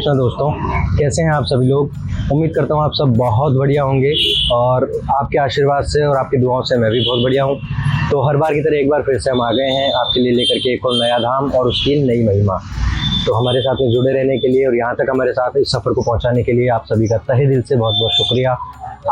कृष्ण दोस्तों, कैसे हैं आप सभी लोग। उम्मीद करता हूँ आप सब बहुत बढ़िया होंगे और आपके आशीर्वाद से और आपकी दुआओं से मैं भी बहुत बढ़िया हूँ। तो हर बार की तरह एक बार फिर से हम आ गए हैं आपके लिए लेकर के एक और नया धाम और उसकी नई महिमा। तो हमारे साथ में जुड़े रहने के लिए और यहाँ तक हमारे साथ इस सफ़र को पहुँचाने के लिए आप सभी का तहे दिल से बहुत बहुत शुक्रिया।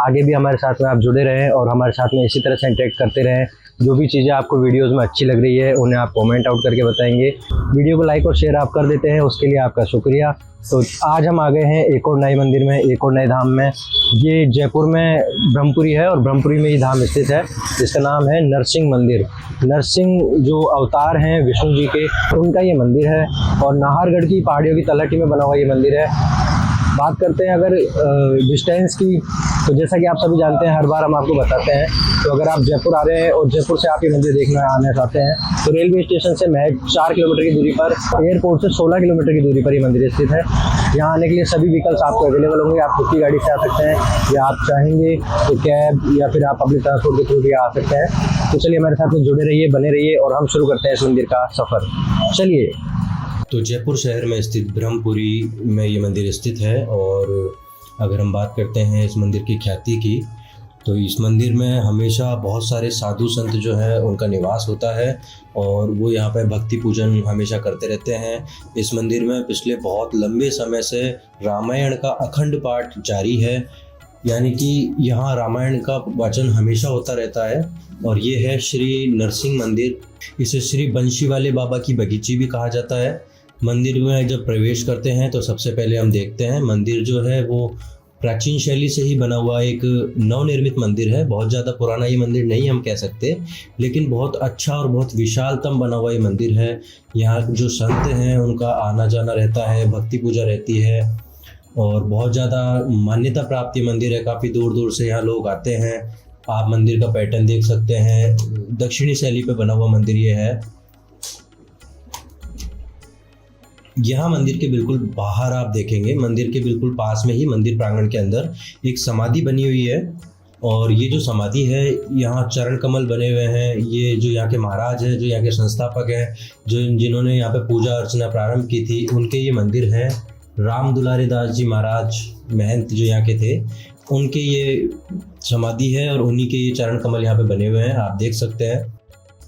आगे भी हमारे साथ में आप जुड़े रहें और हमारे साथ में इसी तरह से इंटरेक्ट करते रहें। जो भी चीज़ें आपको वीडियोस में अच्छी लग रही है उन्हें आप कमेंट आउट करके बताएंगे। वीडियो को लाइक और शेयर आप कर देते हैं, उसके लिए आपका शुक्रिया। तो आज हम आ गए हैं एक और नए मंदिर में, एक और नए धाम में। ये जयपुर में ब्रह्मपुरी है और ब्रह्मपुरी में ये धाम स्थित है, जिसका नाम है नरसिंह मंदिर। नरसिंह जो अवतार हैं विष्णु जी के, उनका ये मंदिर है और नाहरगढ़ की पहाड़ियों की तलहटी में बना हुआ ये मंदिर है। बात करते हैं अगर डिस्टेंस की, तो जैसा कि आप सभी जानते हैं हर बार हम आपको बताते हैं, तो अगर आप जयपुर आ रहे हैं और जयपुर से आप ये मंदिर देखना आना चाहते हैं तो रेलवे स्टेशन से महज 4 किलोमीटर की दूरी पर, एयरपोर्ट से 16 किलोमीटर की दूरी पर ये मंदिर स्थित है। यहाँ आने के लिए सभी व्हीकल्स आपको अवेलेबल होंगे। आप खुद की गाड़ी से आ सकते हैं या आप चाहेंगे तो कैब या फिर आप पब्लिक ट्रांसपोर्ट के थ्रू भी आ सकते हैं। तो चलिए हमारे साथ में जुड़े रहिए, बने रहिए और हम शुरू करते हैं इस मंदिर का सफ़र। चलिए। तो जयपुर शहर में स्थित ब्रह्मपुरी में ये मंदिर स्थित है और अगर हम बात करते हैं इस मंदिर की ख्याति की, तो इस मंदिर में हमेशा बहुत सारे साधु संत जो है उनका निवास होता है और वो यहाँ पे भक्ति पूजन हमेशा करते रहते हैं। इस मंदिर में पिछले बहुत लंबे समय से रामायण का अखंड पाठ जारी है, यानी कि यहाँ रामायण का वाचन हमेशा होता रहता है। और ये है श्री नरसिंह मंदिर। इसे श्री बंशीवाले बाबा की बगीची भी कहा जाता है। मंदिर में जब प्रवेश करते हैं तो सबसे पहले हम देखते हैं मंदिर जो है वो प्राचीन शैली से ही बना हुआ एक नवनिर्मित मंदिर है। बहुत ज़्यादा पुराना ये मंदिर नहीं हम कह सकते, लेकिन बहुत अच्छा और बहुत विशालतम बना हुआ ये मंदिर है। यहाँ जो संत हैं उनका आना जाना रहता है, भक्ति पूजा रहती है और बहुत ज़्यादा मान्यता प्राप्त ये मंदिर है। काफ़ी दूर दूर से यहाँ लोग आते हैं। आप मंदिर का पैटर्न देख सकते हैं, दक्षिणी शैली पे बना हुआ मंदिर ये है। यहाँ मंदिर के बिल्कुल बाहर आप देखेंगे, मंदिर के बिल्कुल पास में ही मंदिर प्रांगण के अंदर एक समाधि बनी हुई है और ये जो समाधि है यहाँ चरण कमल बने हुए हैं। ये जो यहाँ के महाराज हैं, जो यहाँ के संस्थापक हैं, जो जिन्होंने यहाँ पे पूजा अर्चना प्रारंभ की थी, उनके ये मंदिर है। राम दुलारी दास जी महाराज महंत जो यहाँ के थे, उनके ये समाधि है और उन्हीं के ये चरण कमल यहाँ पे बने हुए हैं, आप देख सकते हैं।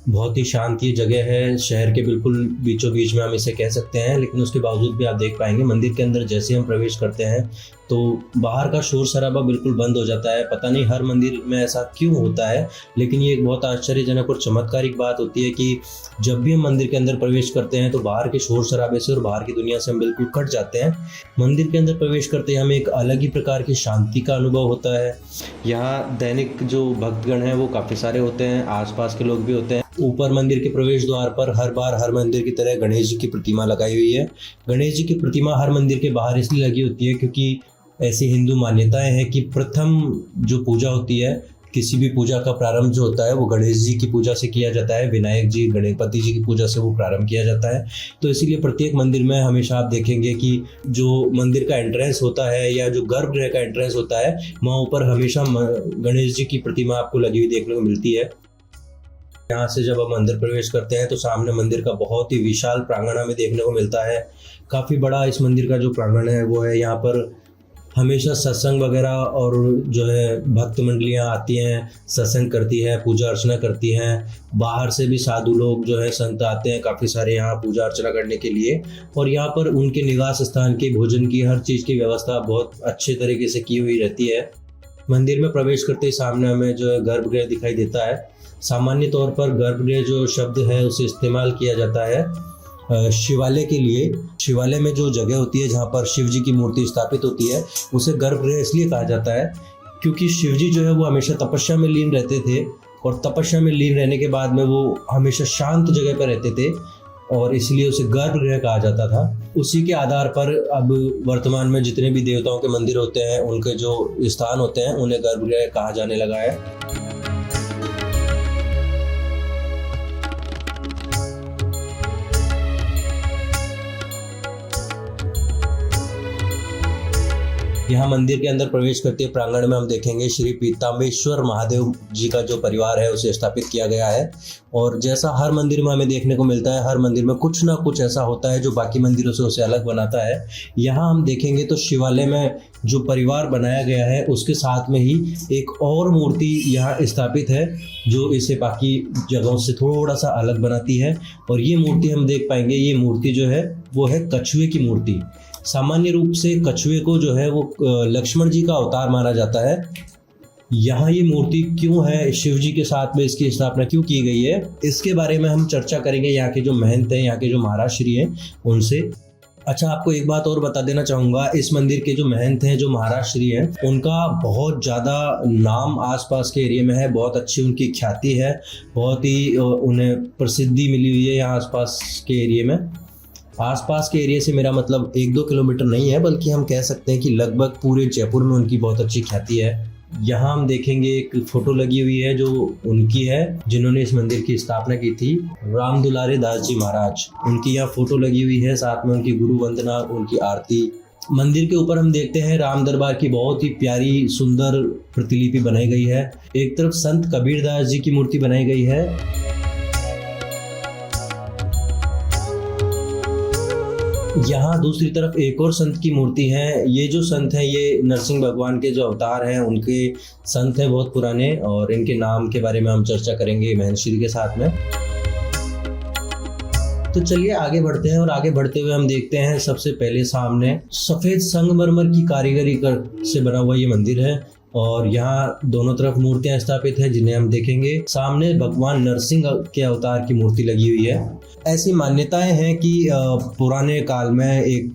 बहुत ही शांति जगह है, शहर के बिल्कुल बीचों बीच में हम इसे कह सकते हैं, लेकिन उसके बावजूद भी आप देख पाएंगे मंदिर के अंदर जैसे हम प्रवेश करते हैं तो बाहर का शोर शराबा बिल्कुल बंद हो जाता है। पता नहीं हर मंदिर में ऐसा क्यों होता है, लेकिन ये एक बहुत आश्चर्यजनक और चमत्कारिक बात होती है कि जब भी हम मंदिर के अंदर प्रवेश करते हैं तो बाहर के शोर शराबे से और बाहर की दुनिया से हम बिल्कुल कट जाते हैं। मंदिर के अंदर प्रवेश करते ही हमें एक अलग ही प्रकार की शांति का अनुभव होता है। यहाँ दैनिक जो भक्तगण हैं वो काफ़ी सारे होते हैं, आसपास के लोग भी होते हैं। ऊपर मंदिर के प्रवेश द्वार पर हर बार हर मंदिर की तरह गणेश जी की प्रतिमा लगाई हुई है। गणेश जी की प्रतिमा हर मंदिर के बाहर इसलिए लगी होती है क्योंकि ऐसी हिंदू मान्यताएं हैं कि प्रथम जो पूजा होती है, किसी भी पूजा का प्रारंभ जो होता है वो गणेश जी की पूजा से किया जाता है। विनायक जी, गणपति जी की पूजा से वो प्रारंभ किया जाता है। तो इसीलिए प्रत्येक मंदिर में हमेशा आप देखेंगे कि जो मंदिर का एंट्रेंस होता है या जो गर्भगृह का एंट्रेंस होता है, वहाँ ऊपर हमेशा गणेश जी की प्रतिमा आपको लगी हुई देखने को मिलती है। यहाँ से जब हम अंदर प्रवेश करते हैं तो सामने मंदिर का बहुत ही विशाल प्रांगण हमें देखने को मिलता है। काफ़ी बड़ा इस मंदिर का जो प्रांगण है वो है। यहाँ पर हमेशा सत्संग वगैरह और जो है भक्त मंडलियाँ आती हैं, सत्संग करती है, पूजा अर्चना करती हैं। बाहर से भी साधु लोग जो है संत आते हैं काफ़ी सारे यहाँ पूजा अर्चना करने के लिए और यहाँ पर उनके निवास स्थान की, भोजन की, हर चीज़ की व्यवस्था बहुत अच्छे तरीके से की हुई रहती है। मंदिर में प्रवेश करते ही सामने हमें जो है गर्भगृह दिखाई देता है। सामान्य तौर पर गर्भगृह जो शब्द है उसे इस्तेमाल किया जाता है शिवालय के लिए। शिवालय में जो जगह होती है जहाँ पर शिव जी की मूर्ति स्थापित होती है उसे गर्भगृह इसलिए कहा जाता है क्योंकि शिव जी जो है वो हमेशा तपस्या में लीन रहते थे और तपस्या में लीन रहने के बाद में वो हमेशा शांत जगह पर रहते थे और इसलिए उसे गर्भगृह कहा जाता था। उसी के आधार पर अब वर्तमान में जितने भी देवताओं के मंदिर होते हैं, उनके जो स्थान होते हैं, उन्हें गर्भगृह कहा जाने लगा है। यहाँ मंदिर के अंदर प्रवेश करते हुए प्रांगण में हम देखेंगे श्री पीताम्बेश्वर महादेव जी का जो परिवार है उसे स्थापित किया गया है। और जैसा हर मंदिर में हमें देखने को मिलता है, हर मंदिर में कुछ ना कुछ ऐसा होता है जो बाकी मंदिरों से उसे अलग बनाता है। यहाँ हम देखेंगे तो शिवालय में जो परिवार बनाया गया है उसके साथ में ही एक और मूर्ति यहाँ स्थापित है जो इसे बाकी जगहों से थोड़ा सा अलग बनाती है। और ये मूर्ति हम देख पाएंगे, ये मूर्ति जो है वो है कछुए की मूर्ति। सामान्य रूप से कछुए को जो है वो लक्ष्मण जी का अवतार माना जाता है। यहाँ ये मूर्ति क्यों है, शिव जी के साथ में इसकी स्थापना क्यों की गई है, इसके बारे में हम चर्चा करेंगे यहाँ के जो महंत हैं, यहाँ के जो महाराज श्री हैं उनसे। अच्छा, आपको एक बात और बता देना चाहूँगा, इस मंदिर के जो महंत हैं, जो महाराज श्री हैं, उनका बहुत ज़्यादा नाम आसपास के एरिया में है, बहुत अच्छी उनकी ख्याति है, बहुत ही उन्हें प्रसिद्धि मिली हुई है यहाँ आसपास के एरिया में। आसपास के एरिया से मेरा मतलब 1-2 किलोमीटर नहीं है, बल्कि हम कह सकते हैं कि लगभग पूरे जयपुर में उनकी बहुत अच्छी ख्याति है। यहाँ हम देखेंगे एक फोटो लगी हुई है जो उनकी है, जिन्होंने इस मंदिर की स्थापना की थी, राम दुलारे दास जी महाराज। उनकी यहाँ फोटो लगी हुई है, साथ में उनकी गुरु वंदना, उनकी आरती। मंदिर के ऊपर हम देखते हैं राम दरबार की बहुत ही प्यारी सुंदर प्रतिलिपि बनाई गई है। एक तरफ संत कबीरदास जी की मूर्ति बनाई गई है। यहाँ दूसरी तरफ एक और संत की मूर्ति है। ये जो संत हैं ये नरसिंह भगवान के जो अवतार हैं उनके संत हैं, बहुत पुराने, और इनके नाम के बारे में हम चर्चा करेंगे महंत श्री के साथ में। तो चलिए आगे बढ़ते हैं, और आगे बढ़ते हुए हम देखते हैं सबसे पहले सामने सफेद संगमरमर की कारीगरी से बना हुआ ये मंदिर है, और यहाँ दोनों तरफ मूर्तियां स्थापित है जिन्हें हम देखेंगे। सामने भगवान नरसिंह के अवतार की मूर्ति लगी हुई है। ऐसी मान्यताएं हैं कि पुराने काल में एक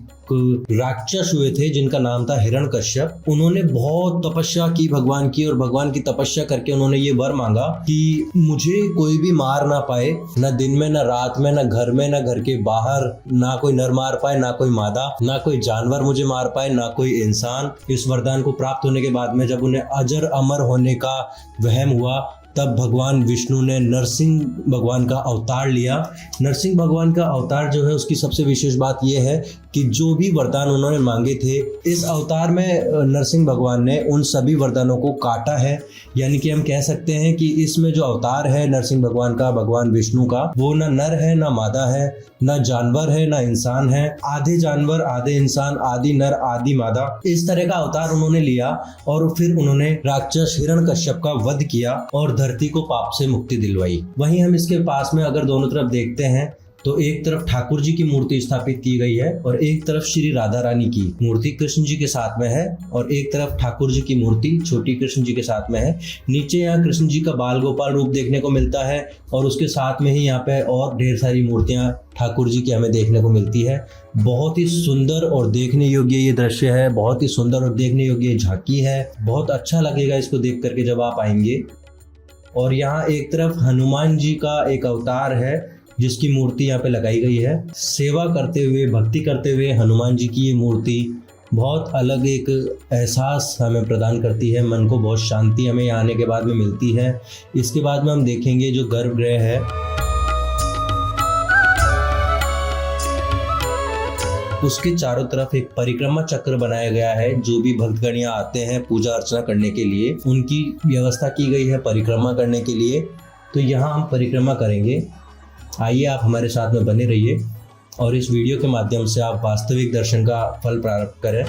राक्षस हुए थे जिनका नाम था हिरण्यकश्यप। उन्होंने बहुत तपस्या की भगवान की, और भगवान की तपस्या करके उन्होंने ये वर मांगा कि मुझे कोई भी मार ना पाए, ना दिन में, ना रात में, ना घर में, ना घर के बाहर, ना कोई नर मार पाए, ना कोई मादा, ना कोई जानवर मुझे मार पाए, ना कोई इंसान। इस वरदान को प्राप्त होने के बाद में जब उन्हें अजर अमर होने का वहम हुआ, तब भगवान विष्णु ने नरसिंह भगवान का अवतार लिया। नरसिंह भगवान का अवतार जो है उसकी सबसे विशेष बात यह है कि जो भी वरदान उन्होंने मांगे थे, इस अवतार में नरसिंह भगवान ने उन सभी वरदानों को काटा है। यानी कि हम कह सकते हैं कि इसमें जो अवतार है नरसिंह भगवान का, भगवान विष्णु का, वो ना नर है, ना मादा है, ना जानवर है, ना इंसान है। आधे जानवर, आधे इंसान, आदि नर, आदि मादा, इस तरह का अवतार उन्होंने लिया, और फिर उन्होंने राक्षस हिरण्यकश्यप का वध किया और धरती को पाप से मुक्ति दिलवाई। वहीं हम इसके पास में अगर दोनों तरफ देखते हैं तो एक तरफ ठाकुर जी की मूर्ति स्थापित की गई है, और एक तरफ श्री राधा रानी की मूर्ति कृष्ण जी के साथ में है, और एक तरफ ठाकुर जी की मूर्ति छोटी कृष्ण जी के साथ में है। नीचे यहाँ कृष्ण जी का बाल गोपाल रूप देखने को मिलता है, और उसके साथ में ही यहाँ पे और ढेर सारी मूर्तियाँ ठाकुर जी की हमें देखने को मिलती है। बहुत ही सुंदर और देखने योग्य ये दृश्य है, बहुत ही सुंदर और देखने योग्य झांकी है। बहुत अच्छा लगेगा इसको देख करके जब आप आएंगे। और यहाँ एक तरफ हनुमान जी का एक अवतार है जिसकी मूर्ति यहाँ पे लगाई गई है। सेवा करते हुए, भक्ति करते हुए हनुमान जी की ये मूर्ति बहुत अलग एक एहसास हमें प्रदान करती है। मन को बहुत शांति हमें यहाँ आने के बाद में मिलती है। इसके बाद में हम देखेंगे जो गर्भगृह है, उसके चारों तरफ एक परिक्रमा चक्र बनाया गया है। जो भी भक्तगण यहाँ आते हैं पूजा अर्चना करने के लिए, उनकी व्यवस्था की गई है परिक्रमा करने के लिए। तो यहाँ हम परिक्रमा करेंगे। आइए आप हमारे साथ में बने रहिए, और इस वीडियो के माध्यम से आप वास्तविक दर्शन का फल प्राप्त करें।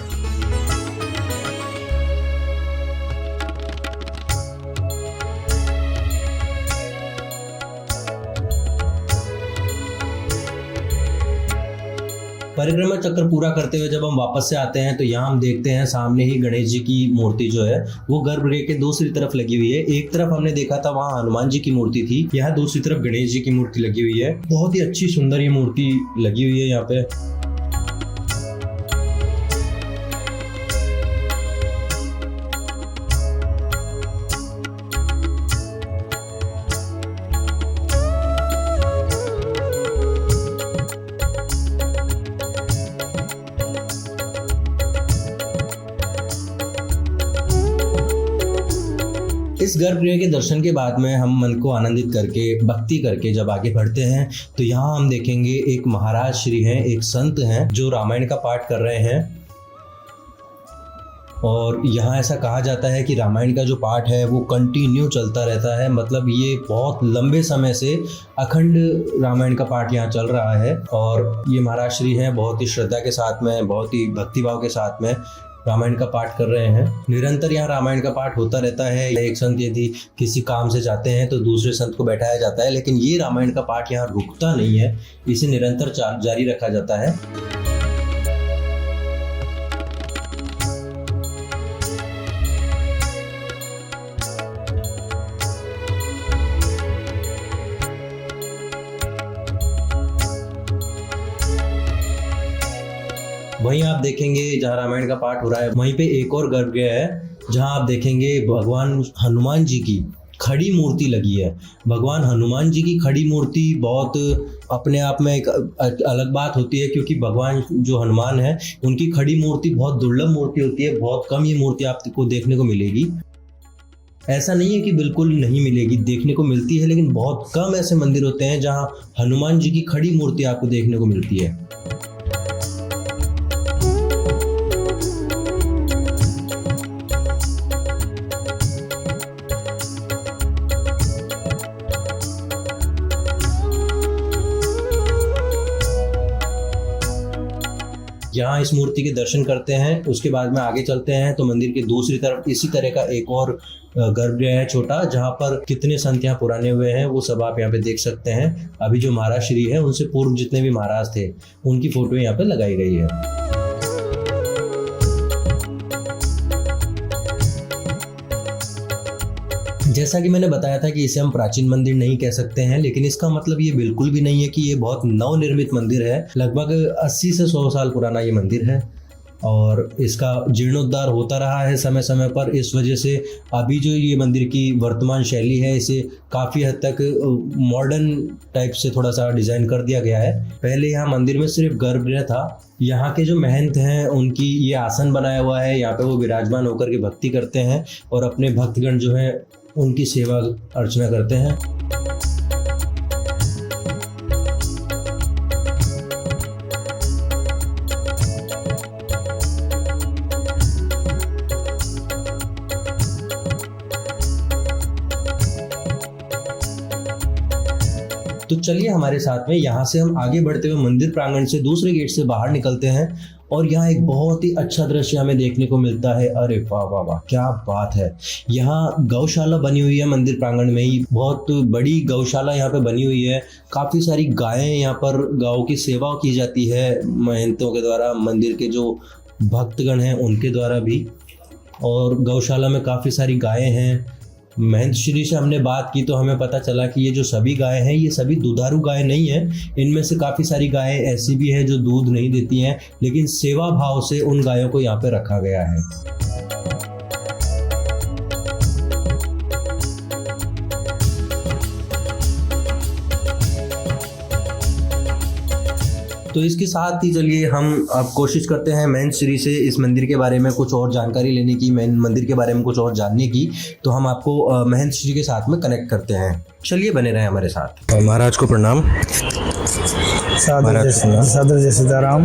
परिक्रमा चक्र पूरा करते हुए जब हम वापस से आते हैं तो यहाँ हम देखते हैं सामने ही गणेश जी की मूर्ति जो है वो गर्भगृह के दूसरी तरफ लगी हुई है। एक तरफ हमने देखा था वहाँ हनुमान जी की मूर्ति थी, यहाँ दूसरी तरफ गणेश जी की मूर्ति लगी हुई है। बहुत ही अच्छी सुंदर ये मूर्ति लगी हुई है यहाँ पे। इस गर्भगृह के दर्शन के बाद में हम मन को आनंदित करके, भक्ति करके जब आगे बढ़ते हैं तो यहाँ हम देखेंगे एक महाराज श्री हैं, एक संत हैं जो रामायण का पाठ कर रहे हैं। और यहाँ ऐसा कहा जाता है कि रामायण का जो पाठ है वो कंटिन्यू चलता रहता है, मतलब ये बहुत लंबे समय से अखंड रामायण का पाठ यहाँ चल रहा है। और ये महाराज श्री हैं, बहुत ही श्रद्धा के साथ में, बहुत ही भक्तिभाव के साथ में रामायण का पाठ कर रहे हैं। निरंतर यहाँ रामायण का पाठ होता रहता है। एक संत यदि किसी काम से जाते हैं तो दूसरे संत को बैठाया जाता है, लेकिन ये रामायण का पाठ यहाँ रुकता नहीं है, इसे निरंतर जारी रखा जाता है। वहीं आप देखेंगे जहाँ रामायण का पाठ हो रहा है वहीं पे एक और गर्भगृह है, जहाँ आप देखेंगे भगवान हनुमान जी की खड़ी मूर्ति लगी है। भगवान हनुमान जी की खड़ी मूर्ति बहुत अपने आप में एक अलग बात होती है, क्योंकि भगवान जो हनुमान है उनकी खड़ी मूर्ति बहुत दुर्लभ मूर्ति होती है। बहुत कम ये मूर्ति आपको देखने को मिलेगी। ऐसा नहीं है कि बिल्कुल नहीं मिलेगी, देखने को मिलती है, लेकिन बहुत कम ऐसे मंदिर होते हैं जहाँ हनुमान जी की खड़ी मूर्ति आपको देखने को मिलती है। यहाँ इस मूर्ति के दर्शन करते हैं, उसके बाद में आगे चलते हैं तो मंदिर के दूसरी तरफ इसी तरह का एक और गर्भगृह है छोटा, जहाँ पर कितने संत यहाँ पुराने हुए हैं वो सब आप यहाँ पे देख सकते हैं। अभी जो महाराज श्री है उनसे पूर्व जितने भी महाराज थे उनकी फोटो यहाँ पे लगाई गई है। जैसा कि मैंने बताया था कि इसे हम प्राचीन मंदिर नहीं कह सकते हैं, लेकिन इसका मतलब ये बिल्कुल भी नहीं है कि ये बहुत नवनिर्मित मंदिर है। लगभग 80 से 100 साल पुराना ये मंदिर है और इसका जीर्णोद्धार होता रहा है समय समय पर। इस वजह से अभी जो ये मंदिर की वर्तमान शैली है इसे काफ़ी हद तक मॉडर्न टाइप से थोड़ा सा डिज़ाइन कर दिया गया है। पहले यहाँ मंदिर में सिर्फ गर्भगृह था। यहाँ के जो महंत हैं उनकी ये आसन बनाया हुआ है, यहाँ पे वो विराजमान होकर के भक्ति करते हैं और अपने भक्तगण जो हैं उनकी सेवा अर्चना करते हैं। तो चलिए हमारे साथ में यहाँ से हम आगे बढ़ते हुए मंदिर प्रांगण से दूसरे गेट से बाहर निकलते हैं और यहाँ एक बहुत ही अच्छा दृश्य हमें देखने को मिलता है। अरे वाह वाह वाह, क्या बात है। यहाँ गौशाला बनी हुई है मंदिर प्रांगण में ही, बहुत बड़ी गौशाला यहाँ पे बनी हुई है। काफ़ी सारी गायें यहाँ पर गायों की सेवा की जाती है महंतों के द्वारा, मंदिर के जो भक्तगण हैं उनके द्वारा भी। और गौशाला में काफ़ी सारी गायें हैं। महंत श्री से हमने बात की तो हमें पता चला कि ये जो सभी गायें हैं ये सभी दुधारू गायें नहीं हैं। इनमें से काफ़ी सारी गायें ऐसी भी हैं जो दूध नहीं देती हैं, लेकिन सेवा भाव से उन गायों को यहाँ पे रखा गया है। तो इसके साथ ही चलिए हम अब कोशिश करते हैं महंत श्री से इस मंदिर के बारे में कुछ और जानकारी लेने की, मंदिर के बारे में कुछ और जानने की। तो हम आपको महंत श्री के साथ में कनेक्ट करते हैं। चलिए बने रहें हमारे साथ। महाराज को प्रणाम। सादर जय सीताराम।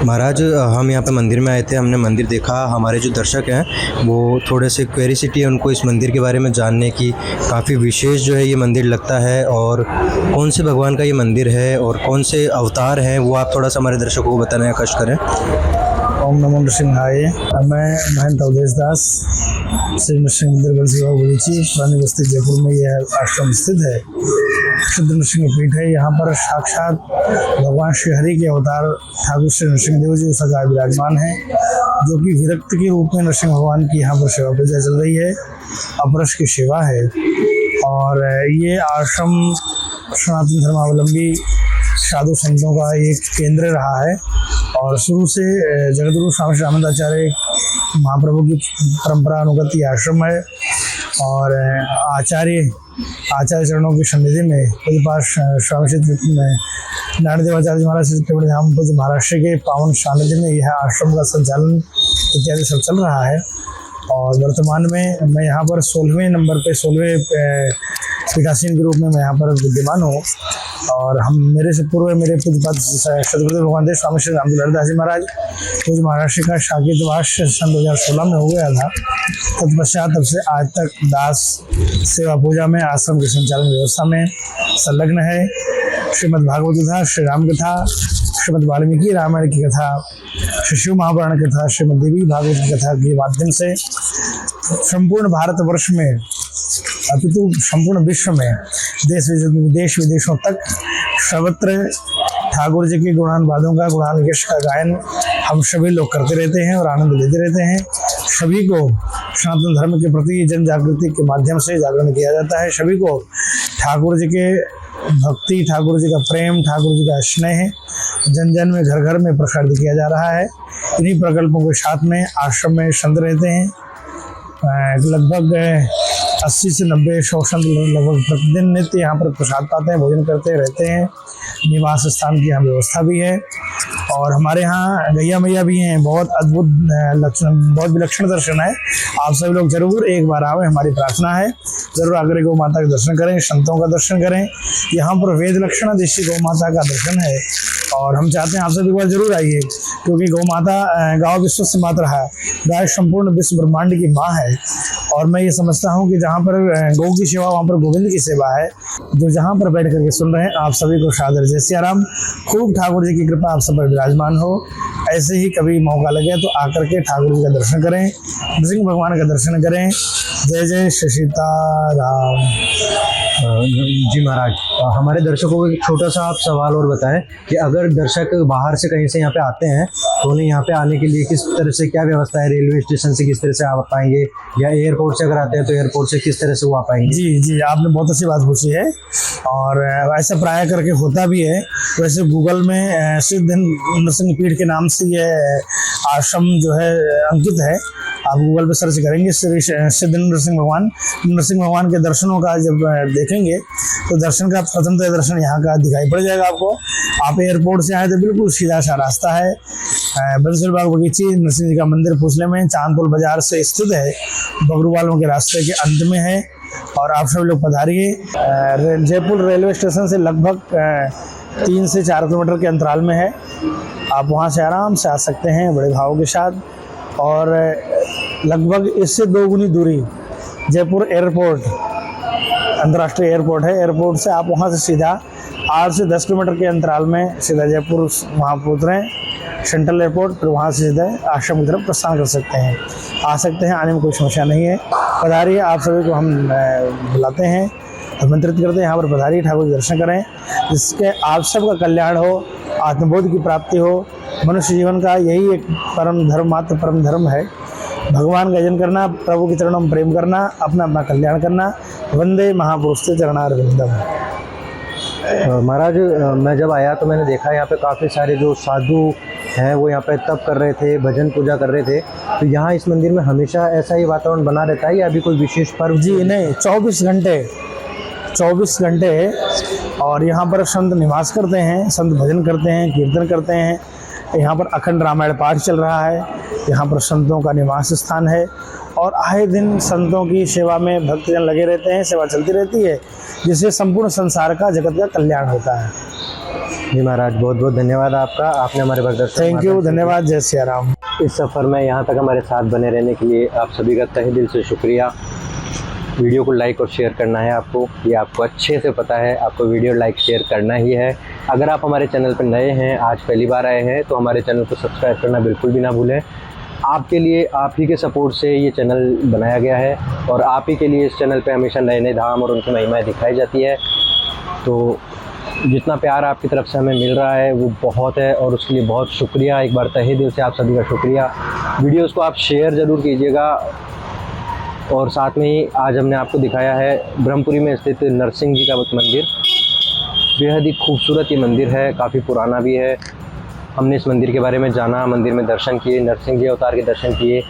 महाराज हम यहाँ पे मंदिर में आए थे, हमने मंदिर देखा। हमारे जो दर्शक हैं वो थोड़े से क्यूरियोसिटी है उनको इस मंदिर के बारे में जानने की। काफ़ी विशेष जो है ये मंदिर लगता है, और कौन से भगवान का ये मंदिर है और कौन से अवतार हैं वो आप थोड़ा सा हमारे दर्शकों को बताने का कष्ट करें। ओम नमो नृसिंहाय। मैं महंत अवधेश दास, श्री नृसिंह मंदिर बलसीवा बगीची, पुरानी बस्ती जयपुर में यह आश्रम स्थित है। शुद्ध नृसिंह पीठ है। यहाँ पर साक्षात भगवान श्री हरि के अवतार ठाकुर श्री नृसिंह देव जी सदा विराजमान है, जो कि विरक्त के रूप में नृसिंह भगवान की यहाँ पर सेवा पूजा चल रही है, अपरस की सेवा है। और ये आश्रम सनातन धर्मावलंबी साधु संतों का एक केंद्र रहा है और शुरू से जगतगुरु स्वामी रामानंदाचार्य महाप्रभु की परंपरा अनुगत ये आश्रम है। और आचार्य चरणों की सन्निधि में पास स्वामी श्री नारायण देवाचार्य महाराज महाराष्ट्र के पावन सानिध्य में यह आश्रम का संचालन इत्यादि सब चल रहा है। और वर्तमान में मैं यहाँ पर 16वें नंबर पे 16वें पीठासीन के रूप में मैं यहाँ पर विद्यमान हूँ। और हम मेरे से पूर्व मेरे पूज्यपाद सदगुरुदेव भगवान देव स्वामी श्री रामदेव लहरदास जी महाराज पूज्य महाराष्ट्र का शाकितवास सन 2016 में हो गया था। तत्पश्चात तब से आज तक दास सेवा पूजा में आश्रम की संचालन व्यवस्था में संलग्न है। श्रीमद् भागवत कथा, श्री राम कथा, श्रीमद् वाल्मीकि रामायण की कथा, श्री शिव महापुराण की कथा, श्रीमद् देवी भागवत की कथा के माध्यम से संपूर्ण भारतवर्ष में अपितु संपूर्ण विश्व में देश विदेशों तक सर्वत्र ठाकुर जी के गुणानुवादों का गुणानुकेश का गायन हम सभी लोग करते रहते हैं और आनंद लेते रहते हैं। सभी को सनातन धर्म के प्रति जन जागृति के माध्यम से जागरण किया जाता है। सभी को ठाकुर जी के भक्ति, ठाकुर जी का प्रेम, ठाकुर जी का स्नेह जन जन में घर घर में प्रसारित किया जा रहा है। इन्हीं प्रकल्पों के साथ में आश्रम में संत रहते हैं। लगभग 80 से 90 संत लगभग प्रतिदिन नित्य यहाँ पर प्रसाद पाते हैं, भोजन करते रहते हैं। निवास स्थान की यहाँ व्यवस्था भी है और हमारे यहाँ गैया मैया भी हैं। बहुत अद्भुत लक्षण, बहुत विलक्षण दर्शन है। आप सभी लोग जरूर एक बार आवे, हमारी प्रार्थना है। जरूर आकर गौ माता का दर्शन करें, संतों का दर्शन करें। यहाँ पर वेद लक्षण देशी गौ माता का दर्शन है और हम चाहते हैं आप सभी एक बार जरूर आइए, क्योंकि गौ माता गाँव विश्व से मात्र है। गाय संपूर्ण विश्व ब्रह्मांड की माँ है और मैं ये समझता हूँ कि जहाँ पर गौ की सेवा वहाँ पर गोविंद की सेवा है। जो जहाँ पर बैठ करके सुन रहे हैं आप सभी को सादर जय सिया राम। खूब ठाकुर जी की कृपा आप सब पर विराजमान हो। ऐसे ही कभी मौका लगे तो आकर के ठाकुर जी का दर्शन करें, नृसिंह भगवान का दर्शन करें। जय जय श्री सीताराम। जी महाराज, हमारे दर्शकों को एक छोटा सा आप सवाल और बताएं कि अगर दर्शक बाहर से कहीं से यहाँ पे आते हैं तो उन्हें यहाँ पे आने के लिए किस तरह से क्या व्यवस्था है? रेलवे स्टेशन से किस तरह से आ पाएंगे या एयरपोर्ट से अगर आते हैं तो एयरपोर्ट से किस तरह से वो आ पाएंगे? जी, आपने बहुत अच्छी बात पूछी है और ऐसा प्राय करके होता भी है। वैसे गूगल में सिद्ध नृसिंह पीठ के नाम से ये आश्रम जो है अंकित है। आप गूगल पे सर्च करेंगे सिद्ध नृसिंह भगवान के दर्शनों का जब देखेंगे तो दर्शन का प्रथमतः दर्शन यहाँ का दिखाई पड़ जाएगा आपको। आप एयरपोर्ट से आए तो बिल्कुल सीधा सा रास्ता है। बंसलबाग बगीची नृसिंह जी का मंदिर पूछने में चांदपुर बाजार से स्थित है, बगरूवालों के रास्ते के अंत में है और आप सब लोग पधारिए। जयपुर रेलवे स्टेशन से लगभग 3 से 4 किलोमीटर के अंतराल में है। आप वहाँ से आराम से आ सकते हैं बड़े भाव के साथ। और लगभग इससे 2 गुनी दूरी जयपुर एयरपोर्ट, अंतर्राष्ट्रीय एयरपोर्ट है। एयरपोर्ट से आप वहाँ से सीधा 8 से 10 किलोमीटर के अंतराल में सीधा जयपुर वहाँ उतरें सेंट्रल एयरपोर्ट, फिर वहाँ से सीधा आश्रम की तरफ प्रस्थान कर सकते हैं। आ सकते हैं, आने में कोई समस्या नहीं है। पधारिए, आप सभी को हम बुलाते हैं, आमंत्रित करते हैं। यहाँ पर पधारिए, ठाकुर जी दर्शन करें, जिसके आप सबका कल्याण हो, आत्मबोध की प्राप्ति हो। मनुष्य जीवन का यही एक परम धर्म, मात्र परम धर्म है। भगवान का जन करना, प्रभु के चरणों में प्रेम करना, अपना अपना कल्याण करना। वंदे महापुरुष चरणारविंदम। महाराज, मैं जब आया तो मैंने देखा यहाँ पे काफ़ी सारे जो साधु हैं वो यहाँ पे तप कर रहे थे, भजन पूजा कर रहे थे। तो यहाँ इस मंदिर में हमेशा ऐसा ही वातावरण बना रहता है या अभी कोई विशेष पर्व? जी नहीं, 24 घंटे और यहाँ पर संत निवास करते हैं, संत भजन करते हैं, कीर्तन करते हैं। यहाँ पर अखंड रामायण पाठ चल रहा है। यहाँ पर संतों का निवास स्थान है और आए दिन संतों की सेवा में भक्तजन लगे रहते हैं, सेवा चलती रहती है, जिससे संपूर्ण संसार का, जगत का कल्याण होता है। जी महाराज, बहुत बहुत धन्यवाद आपका, आपने हमारे मार्गदर्शन। थैंक यू, धन्यवाद। जय सिया राम। इस सफ़र में यहाँ तक हमारे साथ बने रहने के लिए आप सभी का तहे दिल से शुक्रिया। वीडियो को लाइक और शेयर करना है आपको, ये आपको अच्छे से पता है, आपको वीडियो लाइक शेयर करना ही है। अगर आप हमारे चैनल पर नए हैं, आज पहली बार आए हैं, तो हमारे चैनल को सब्सक्राइब करना बिल्कुल भी ना भूलें। आपके लिए, आप ही के सपोर्ट से ये चैनल बनाया गया है और आप ही के लिए इस चैनल पे हमेशा नए नए धाम और उनकी महिमाएं दिखाई जाती है। तो जितना प्यार आपकी तरफ से हमें मिल रहा है वो बहुत है और उसके लिए बहुत शुक्रिया। एक बार तहे दिल से आप सभी का शुक्रिया। वीडियोज़ को आप शेयर ज़रूर कीजिएगा। और साथ में ही आज हमने आपको दिखाया है ब्रह्मपुरी में स्थित नरसिंह जी का मंदिर। बेहद ही खूबसूरत ये मंदिर है, काफ़ी पुराना भी है। हमने इस मंदिर के बारे में जाना, मंदिर में दर्शन किए, नरसिंह जी अवतार के दर्शन किए।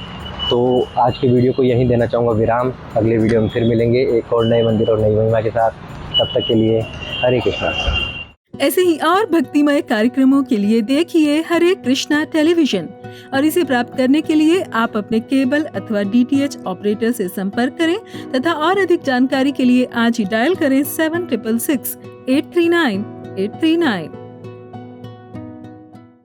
तो आज की वीडियो को यहीं देना चाहूँगा विराम। अगले वीडियो में फिर मिलेंगे एक और नए मंदिर और नई महिमा के साथ। तब तक के लिए हरे कृष्णा। ऐसे ही और भक्तिमय कार्यक्रमों के लिए देखिए हरे कृष्णा टेलीविजन और इसे प्राप्त करने के लिए आप अपने केबल अथवा DTH ऑपरेटर से संपर्क करें तथा और अधिक जानकारी के लिए आज ही डायल करें 7666 839 839।